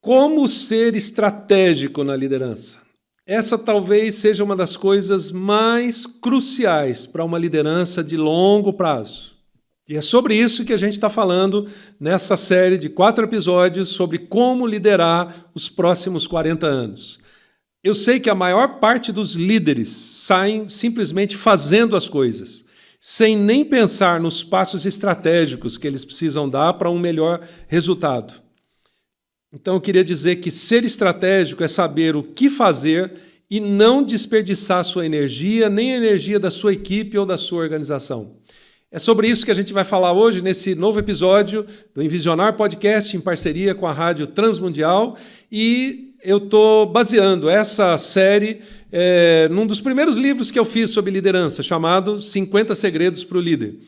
Como ser estratégico na liderança? Essa talvez seja uma das coisas mais cruciais para uma liderança de longo prazo. E é sobre isso que a gente está falando nessa série de 4 episódios sobre como liderar os próximos 40 anos. Eu sei que a maior parte dos líderes saem simplesmente fazendo as coisas, sem nem pensar nos passos estratégicos que eles precisam dar para um melhor resultado. Então, eu queria dizer que ser estratégico é saber o que fazer e não desperdiçar sua energia, nem a energia da sua equipe ou da sua organização. É sobre isso que a gente vai falar hoje nesse novo episódio do Envisionar Podcast, em parceria com a Rádio Transmundial. E eu estou baseando essa série num dos primeiros livros que eu fiz sobre liderança, chamado 50 Segredos para o Líder.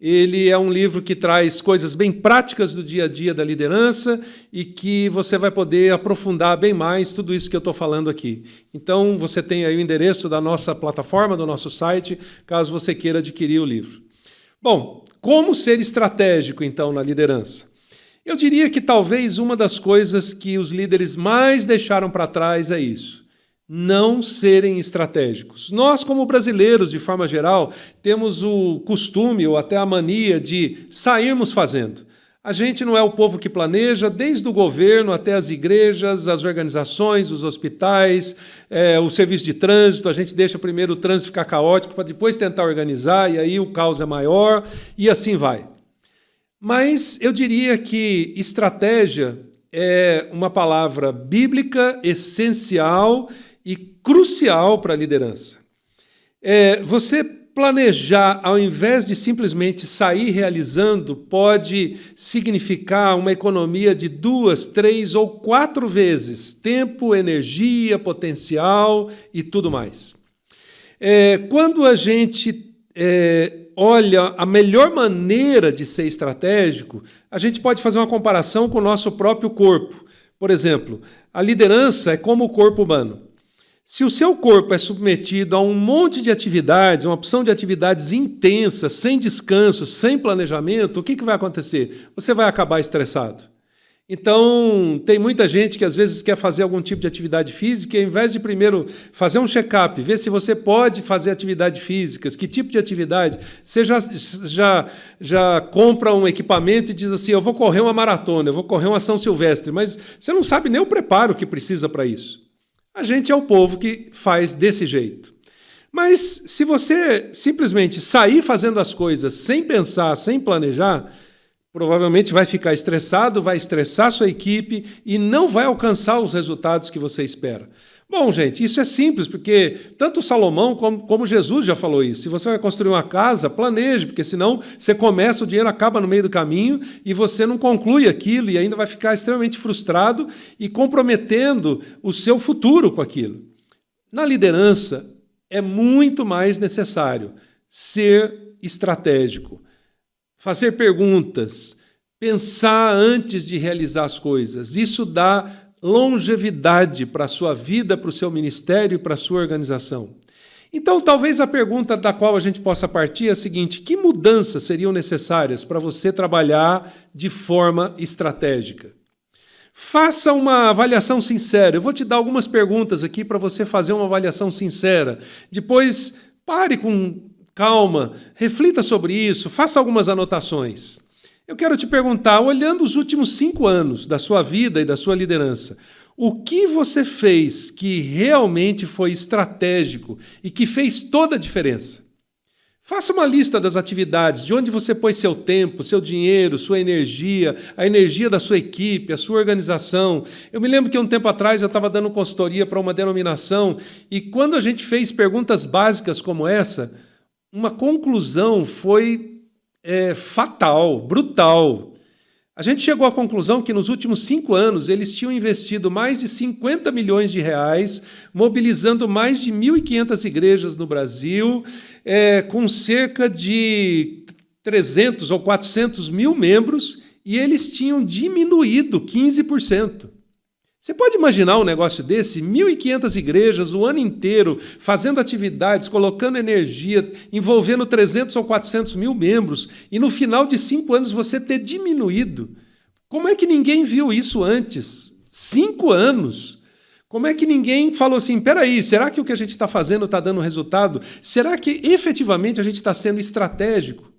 Ele é um livro que traz coisas bem práticas do dia a dia da liderança e que você vai poder aprofundar bem mais tudo isso que eu estou falando aqui. Então, você tem aí o endereço da nossa plataforma, do nosso site, caso você queira adquirir o livro. Bom, como ser estratégico, então, na liderança? Eu diria que talvez uma das coisas que os líderes mais deixaram para trás é isso. Não serem estratégicos. Nós, como brasileiros, de forma geral, temos o costume ou até a mania de sairmos fazendo. A gente não é o povo que planeja, desde o governo até as igrejas, as organizações, os hospitais, o serviço de trânsito. A gente deixa primeiro o trânsito ficar caótico para depois tentar organizar, e aí o caos é maior, e assim vai. Mas eu diria que estratégia é uma palavra bíblica essencial e crucial para a liderança. Você planejar, ao invés de simplesmente sair realizando, pode significar uma economia de 2, 3 ou 4 vezes tempo, energia, potencial e tudo mais. Quando a gente olha a melhor maneira de ser estratégico, a gente pode fazer uma comparação com o nosso próprio corpo. Por exemplo, a liderança é como o corpo humano. Se o seu corpo é submetido a um monte de atividades, uma opção de atividades intensas, sem descanso, sem planejamento, o que vai acontecer? Você vai acabar estressado. Então, tem muita gente que às vezes quer fazer algum tipo de atividade física e, ao invés de primeiro fazer um check-up, ver se você pode fazer atividades físicas, que tipo de atividade, você já compra um equipamento e diz assim, eu vou correr uma maratona, eu vou correr uma São Silvestre, mas você não sabe nem o preparo que precisa para isso. A gente é o povo que faz desse jeito. Mas se você simplesmente sair fazendo as coisas sem pensar, sem planejar, provavelmente vai ficar estressado, vai estressar sua equipe e não vai alcançar os resultados que você espera. Bom, gente, isso é simples, porque tanto Salomão como Jesus já falou isso. Se você vai construir uma casa, planeje, porque senão você começa, o dinheiro acaba no meio do caminho e você não conclui aquilo e ainda vai ficar extremamente frustrado e comprometendo o seu futuro com aquilo. Na liderança, é muito mais necessário ser estratégico, fazer perguntas, pensar antes de realizar as coisas. Isso dá longevidade para a sua vida, para o seu ministério e para a sua organização. Então, talvez a pergunta da qual a gente possa partir é a seguinte: que mudanças seriam necessárias para você trabalhar de forma estratégica? Faça uma avaliação sincera. Eu vou te dar algumas perguntas aqui para você fazer uma avaliação sincera. Depois, pare com calma, reflita sobre isso, faça algumas anotações. Eu quero te perguntar, olhando os últimos 5 anos da sua vida e da sua liderança, o que você fez que realmente foi estratégico e que fez toda a diferença? Faça uma lista das atividades, de onde você pôs seu tempo, seu dinheiro, sua energia, a energia da sua equipe, a sua organização. Eu me lembro que um tempo atrás eu estava dando consultoria para uma denominação e quando a gente fez perguntas básicas como essa, uma conclusão foi fatal, brutal. A gente chegou à conclusão que nos últimos 5 anos eles tinham investido mais de 50 milhões de reais, mobilizando mais de 1.500 igrejas no Brasil, com cerca de 300 ou 400 mil membros, e eles tinham diminuído 15%. Você pode imaginar um negócio desse? 1.500 igrejas o ano inteiro, fazendo atividades, colocando energia, envolvendo 300 ou 400 mil membros, e no final de 5 anos você ter diminuído. Como é que ninguém viu isso antes? 5 anos? Como é que ninguém falou assim, peraí, será que o que a gente está fazendo está dando resultado? Será que efetivamente a gente está sendo estratégico?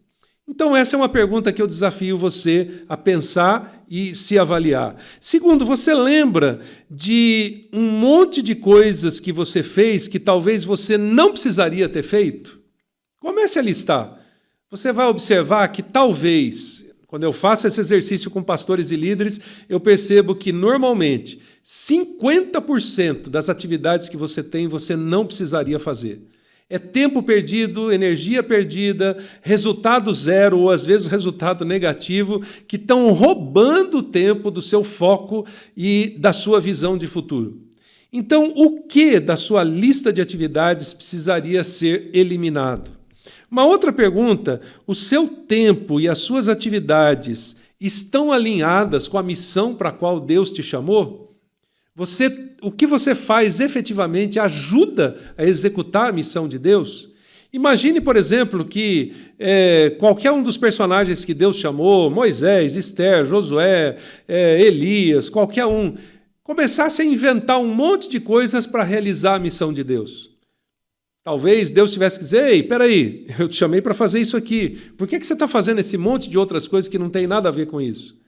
Então essa é uma pergunta que eu desafio você a pensar e se avaliar. Segundo, você lembra de um monte de coisas que você fez que talvez você não precisaria ter feito? Comece a listar. Você vai observar que talvez, quando eu faço esse exercício com pastores e líderes, eu percebo que normalmente 50% das atividades que você tem, você não precisaria fazer. É tempo perdido, energia perdida, resultado zero ou às vezes resultado negativo, que estão roubando o tempo do seu foco e da sua visão de futuro. Então, o que da sua lista de atividades precisaria ser eliminado? Uma outra pergunta: o seu tempo e as suas atividades estão alinhadas com a missão para a qual Deus te chamou? O que você faz efetivamente ajuda a executar a missão de Deus? Imagine, por exemplo, que qualquer um dos personagens que Deus chamou, Moisés, Esther, Josué, Elias, qualquer um, começasse a inventar um monte de coisas para realizar a missão de Deus. Talvez Deus tivesse que dizer, ei, peraí, eu te chamei para fazer isso aqui. Por que você está fazendo esse monte de outras coisas que não tem nada a ver com isso?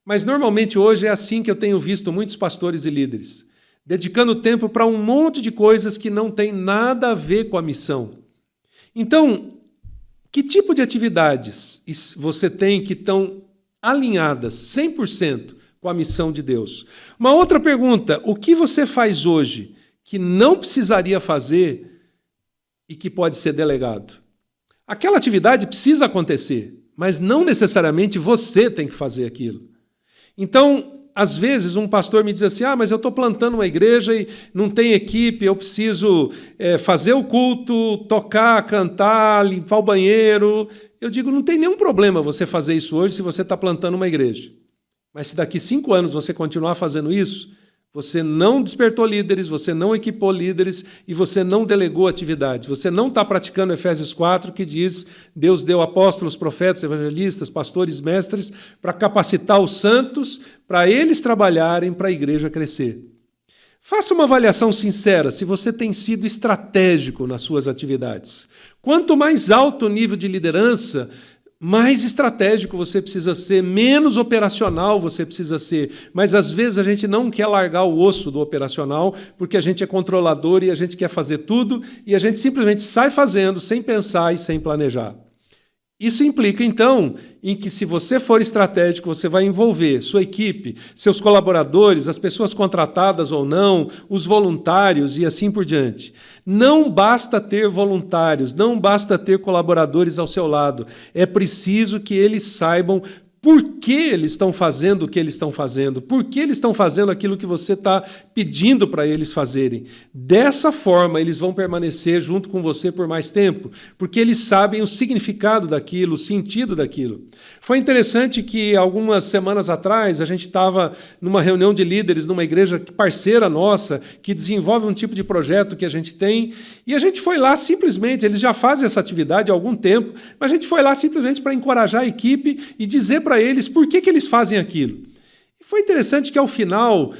Mas normalmente hoje é assim que eu tenho visto muitos pastores e líderes, dedicando tempo para um monte de coisas que não tem nada a ver com a missão. Então, que tipo de atividades você tem que estão alinhadas 100% com a missão de Deus? Uma outra pergunta: o que você faz hoje que não precisaria fazer e que pode ser delegado? Aquela atividade precisa acontecer, mas não necessariamente você tem que fazer aquilo. Então, às vezes, um pastor me diz assim, mas eu estou plantando uma igreja e não tem equipe, eu preciso fazer o culto, tocar, cantar, limpar o banheiro. Eu digo, não tem nenhum problema você fazer isso hoje se você está plantando uma igreja. Mas se daqui 5 anos você continuar fazendo isso, você não despertou líderes, você não equipou líderes e você não delegou atividades. Você não está praticando Efésios 4, que diz, Deus deu apóstolos, profetas, evangelistas, pastores, mestres, para capacitar os santos, para eles trabalharem, para a igreja crescer. Faça uma avaliação sincera se você tem sido estratégico nas suas atividades. Quanto mais alto o nível de liderança, mais estratégico você precisa ser, menos operacional você precisa ser. Mas, às vezes, a gente não quer largar o osso do operacional porque a gente é controlador e a gente quer fazer tudo e a gente simplesmente sai fazendo sem pensar e sem planejar. Isso implica, então, em que se você for estratégico, você vai envolver sua equipe, seus colaboradores, as pessoas contratadas ou não, os voluntários e assim por diante. Não basta ter voluntários, não basta ter colaboradores ao seu lado. É preciso que eles saibam por que eles estão fazendo o que eles estão fazendo, por que eles estão fazendo aquilo que você está pedindo para eles fazerem. Dessa forma, eles vão permanecer junto com você por mais tempo, porque eles sabem o significado daquilo, o sentido daquilo. Foi interessante que, algumas semanas atrás, a gente estava numa reunião de líderes numa igreja parceira nossa, que desenvolve um tipo de projeto que a gente tem, e a gente foi lá simplesmente, eles já fazem essa atividade há algum tempo, mas a gente foi lá simplesmente para encorajar a equipe e dizer para eles por que eles fazem aquilo. E foi interessante que, ao final,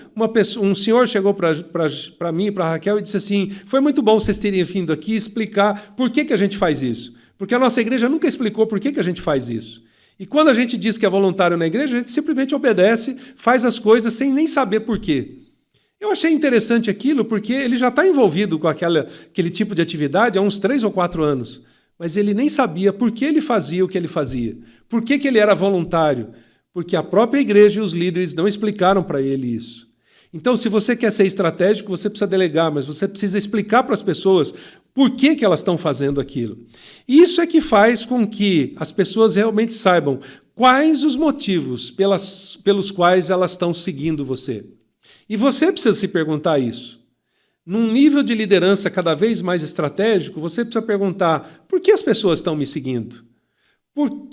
um senhor chegou para mim, para a Raquel, e disse assim, foi muito bom vocês terem vindo aqui explicar por que a gente faz isso. Porque a nossa igreja nunca explicou por que a gente faz isso. E quando a gente diz que é voluntário na igreja, a gente simplesmente obedece, faz as coisas sem nem saber por quê. Eu achei interessante aquilo porque ele já está envolvido com aquele tipo de atividade há uns 3 ou 4 anos. Mas ele nem sabia por que ele fazia o que ele fazia. Por que ele era voluntário? Porque a própria igreja e os líderes não explicaram para ele isso. Então, se você quer ser estratégico, você precisa delegar, mas você precisa explicar para as pessoas por que elas estão fazendo aquilo. Isso é que faz com que as pessoas realmente saibam quais os motivos pelos quais elas estão seguindo você. E você precisa se perguntar isso. Num nível de liderança cada vez mais estratégico, você precisa perguntar, por que as pessoas estão me seguindo?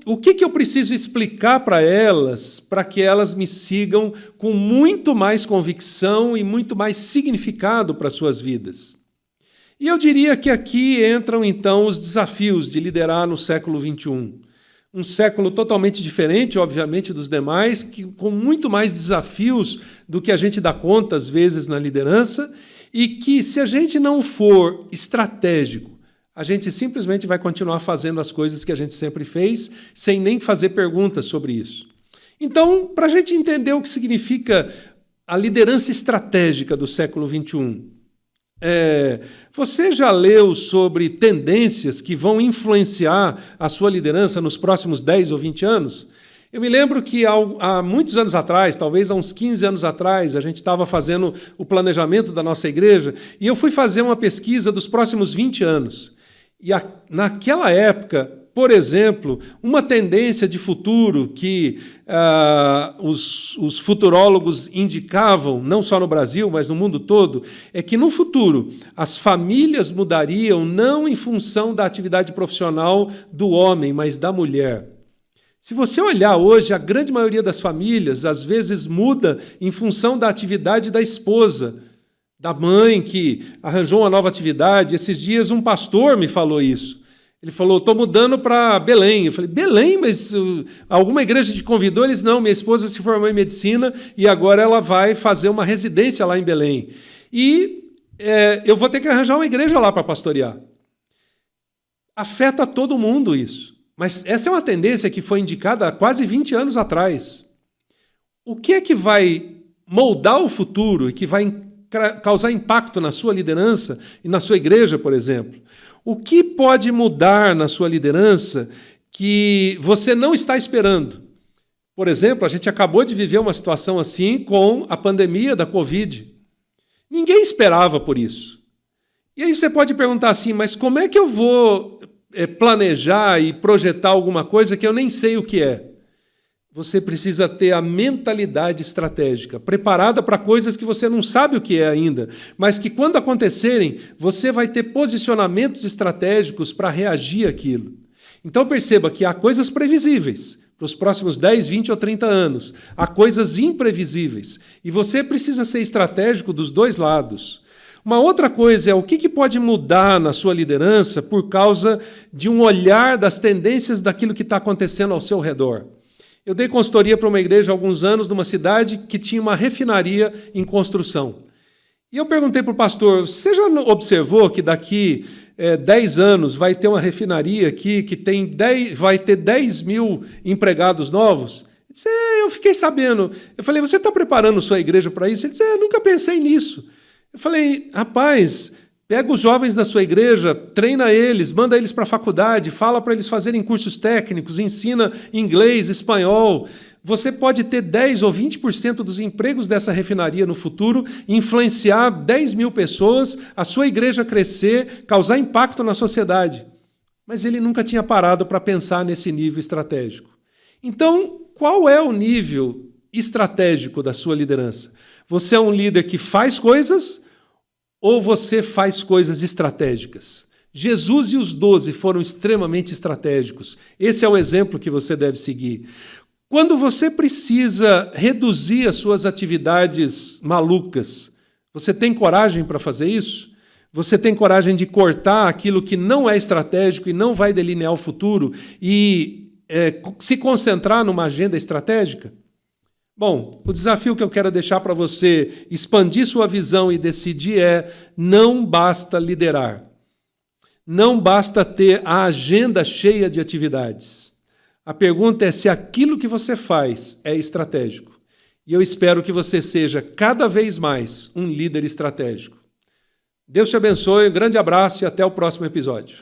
O que eu preciso explicar para elas, para que elas me sigam com muito mais convicção e muito mais significado para as suas vidas? E eu diria que aqui entram, então, os desafios de liderar no século XXI. Um século totalmente diferente, obviamente, dos demais, com muito mais desafios do que a gente dá conta, às vezes, na liderança, e que, se a gente não for estratégico, a gente simplesmente vai continuar fazendo as coisas que a gente sempre fez, sem nem fazer perguntas sobre isso. Então, para a gente entender o que significa a liderança estratégica do século XXI, você já leu sobre tendências que vão influenciar a sua liderança nos próximos 10 ou 20 anos? Eu me lembro que há muitos anos atrás, talvez há uns 15 anos atrás, a gente estava fazendo o planejamento da nossa igreja e eu fui fazer uma pesquisa dos próximos 20 anos. E naquela época, por exemplo, uma tendência de futuro que os futurólogos indicavam, não só no Brasil, mas no mundo todo, é que no futuro as famílias mudariam não em função da atividade profissional do homem, mas da mulher. Se você olhar hoje, a grande maioria das famílias, às vezes, muda em função da atividade da esposa, da mãe que arranjou uma nova atividade. Esses dias um pastor me falou isso. Ele falou, estou mudando para Belém. Eu falei, Belém? Mas alguma igreja te convidou? Eles, não, minha esposa se formou em medicina e agora ela vai fazer uma residência lá em Belém. E eu vou ter que arranjar uma igreja lá para pastorear. Afeta todo mundo isso. Mas essa é uma tendência que foi indicada há quase 20 anos atrás. O que é que vai moldar o futuro e que vai causar impacto na sua liderança e na sua igreja, por exemplo? O que pode mudar na sua liderança que você não está esperando? Por exemplo, a gente acabou de viver uma situação assim com a pandemia da Covid. Ninguém esperava por isso. E aí você pode perguntar assim, mas como é que eu vou planejar e projetar alguma coisa que eu nem sei o que é? Você precisa ter a mentalidade estratégica, preparada para coisas que você não sabe o que é ainda, mas que, quando acontecerem, você vai ter posicionamentos estratégicos para reagir àquilo. Então, perceba que há coisas previsíveis para os próximos 10, 20 ou 30 anos. Há coisas imprevisíveis. E você precisa ser estratégico dos dois lados. Uma outra coisa é o que pode mudar na sua liderança por causa de um olhar das tendências daquilo que está acontecendo ao seu redor. Eu dei consultoria para uma igreja há alguns anos, numa cidade que tinha uma refinaria em construção. E eu perguntei para o pastor, você já observou que daqui 10 anos vai ter uma refinaria aqui que vai ter 10 mil empregados novos? Ele disse, eu fiquei sabendo. Eu falei, você está preparando sua igreja para isso? Ele disse, nunca pensei nisso. Eu falei, rapaz, pega os jovens da sua igreja, treina eles, manda eles para a faculdade, fala para eles fazerem cursos técnicos, ensina inglês, espanhol. Você pode ter 10 ou 20% dos empregos dessa refinaria no futuro, influenciar 10 mil pessoas, a sua igreja crescer, causar impacto na sociedade. Mas ele nunca tinha parado para pensar nesse nível estratégico. Então, qual é o nível estratégico da sua liderança? Você é um líder que faz coisas ou você faz coisas estratégicas? Jesus e os 12 foram extremamente estratégicos. Esse é o exemplo que você deve seguir. Quando você precisa reduzir as suas atividades malucas, você tem coragem para fazer isso? Você tem coragem de cortar aquilo que não é estratégico e não vai delinear o futuro e se concentrar numa agenda estratégica? Bom, o desafio que eu quero deixar para você expandir sua visão e decidir não basta liderar. Não basta ter a agenda cheia de atividades. A pergunta é se aquilo que você faz é estratégico. E eu espero que você seja cada vez mais um líder estratégico. Deus te abençoe, um grande abraço e até o próximo episódio.